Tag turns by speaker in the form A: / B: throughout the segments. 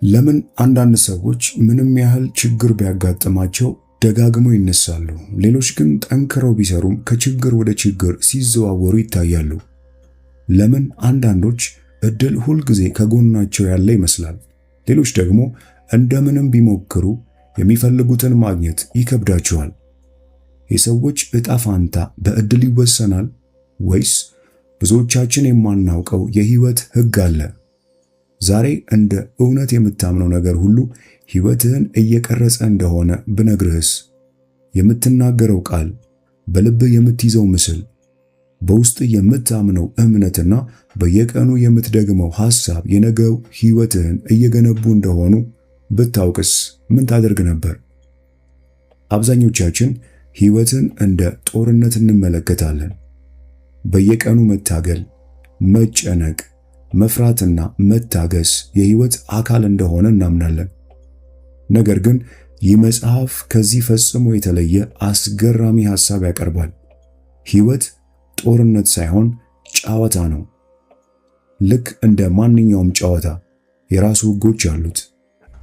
A: ለምን አንዳንድ ሰዎች ምንም ያህል ችግር ቢያጋጥማቸው ደጋግመው ይነሳሉ፣ ሌሎች ግን ጠንክረው ቢሰሩም ከችግር ወደ ችግር ሲዘዋወሩ ይታያሉ? ለምን አንዳንዶች እድል ሁልጊዜ ከጎናቸው ያለ ይመስላል፣ ሌሎች ደግሞ እንደምንም ቢሞክሩ የሚፈልጉትን ማግኘት ይከብዳቸዋል? የሰዎች ዕጣ ፋንታ በእድል ይወሰናል ወይስ ብዙዎቻችን የማናውቀው የህይወት ህግ አለ? ዛሬ እንደ እውነት የምታምነው ነገር ሁሉ ህይወትህን እየቀረጸ እንደሆነ ብነግርህስ? የምትናገረው ቃል፣ በልብህ የምትይዘው ምስል፣ በውስጥ የምታምነው እምነትና በየቀኑ የምትደግመው ሐሳብ የነገው ህይወትህን እየገነቡ እንደሆኑ ብታውቅስ ምን ታደርግ ነበር? አብዛኞቻችን ህይወትን እንደ ጦርነት እንመለከታለን። በየቀኑ መታገል፣ መጨነቅ፣ መፍራትና መታገስ የህይወት አካል እንደሆነ እናምናለን። ነገር ግን ይህ መጽሐፍ ከዚህ ፈጽሞ የተለየ አስገራሚ ሐሳብ ያቀርባል። ህይወት ጦርነት ሳይሆን ጨዋታ ነው። ልክ እንደ ማንኛውም ጨዋታ የራሱ ህጎች አሉት።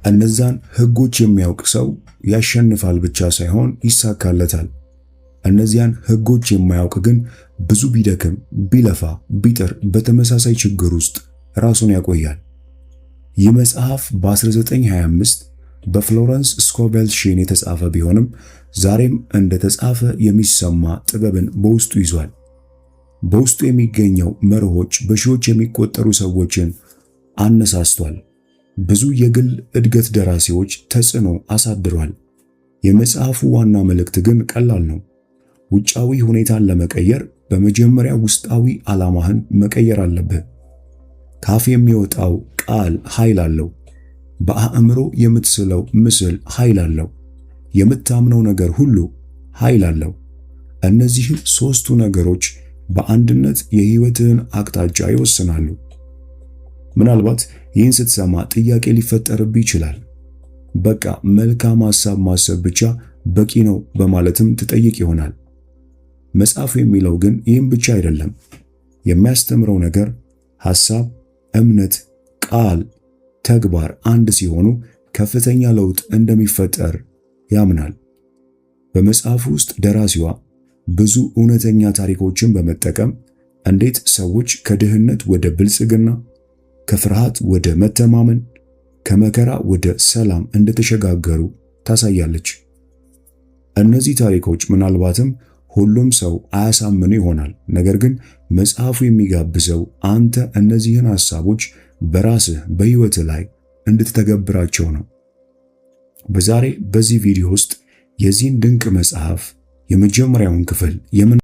A: እነዛን ህጎች የሚያውቅ ሰው ያሸንፋል ብቻ ሳይሆን ይሳካለታል። እነዚያን ህጎች የማያውቅ ግን ብዙ ቢደክም፣ ቢለፋ፣ ቢጥር በተመሳሳይ ችግር ውስጥ ራሱን ያቆያል። ይህ መጽሐፍ በ1925 በፍሎረንስ ስኮቬል ሼን የተጻፈ ቢሆንም ዛሬም እንደተጻፈ የሚሰማ ጥበብን በውስጡ ይዟል። በውስጡ የሚገኘው መርሆች በሺዎች የሚቆጠሩ ሰዎችን አነሳስቷል። ብዙ የግል እድገት ደራሲዎች ተጽዕኖ አሳድሯል። የመጽሐፉ ዋና መልእክት ግን ቀላል ነው። ውጫዊ ሁኔታን ለመቀየር በመጀመሪያ ውስጣዊ ዓላማህን መቀየር አለብህ። ካፍ የሚወጣው ቃል ኃይል አለው። በአእምሮ የምትስለው ምስል ኃይል አለው። የምታምነው ነገር ሁሉ ኃይል አለው። እነዚህ ሦስቱ ነገሮች በአንድነት የህይወትህን አቅጣጫ ይወስናሉ። ምናልባት ይህን ስትሰማ ጥያቄ ሊፈጠርብህ ይችላል። በቃ መልካም ሐሳብ ማሰብ ብቻ በቂ ነው በማለትም ትጠይቅ ይሆናል። መጽሐፉ የሚለው ግን ይህም ብቻ አይደለም። የሚያስተምረው ነገር ሐሳብ፣ እምነት፣ ቃል፣ ተግባር አንድ ሲሆኑ ከፍተኛ ለውጥ እንደሚፈጠር ያምናል። በመጽሐፉ ውስጥ ደራሲዋ ብዙ እውነተኛ ታሪኮችን በመጠቀም እንዴት ሰዎች ከድህነት ወደ ብልጽግና፣ ከፍርሃት ወደ መተማመን፣ ከመከራ ወደ ሰላም እንደተሸጋገሩ ታሳያለች። እነዚህ ታሪኮች ምናልባትም ሁሉም ሰው አያሳምኑ ይሆናል። ነገር ግን መጽሐፉ የሚጋብዘው አንተ እነዚህን ሐሳቦች በራስህ በህይወትህ ላይ እንድትተገብራቸው ነው። በዚህ ቪዲዮ ውስጥ የዚህን ድንቅ መጽሐፍ የመጀመሪያውን ክፍል